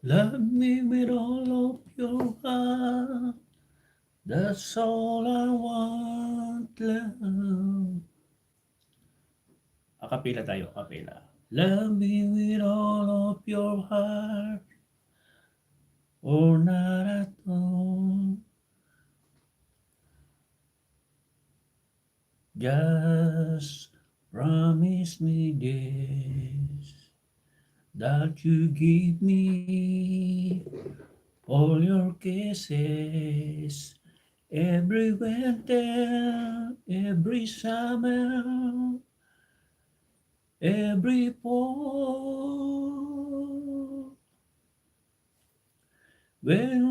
Love me with all of your heart. That's all I want, love. Akapela tayo, akapela. Love me with all of your heart, or not at all. Just promise me this, that you give me all your kisses, every winter, every summer, every fall. When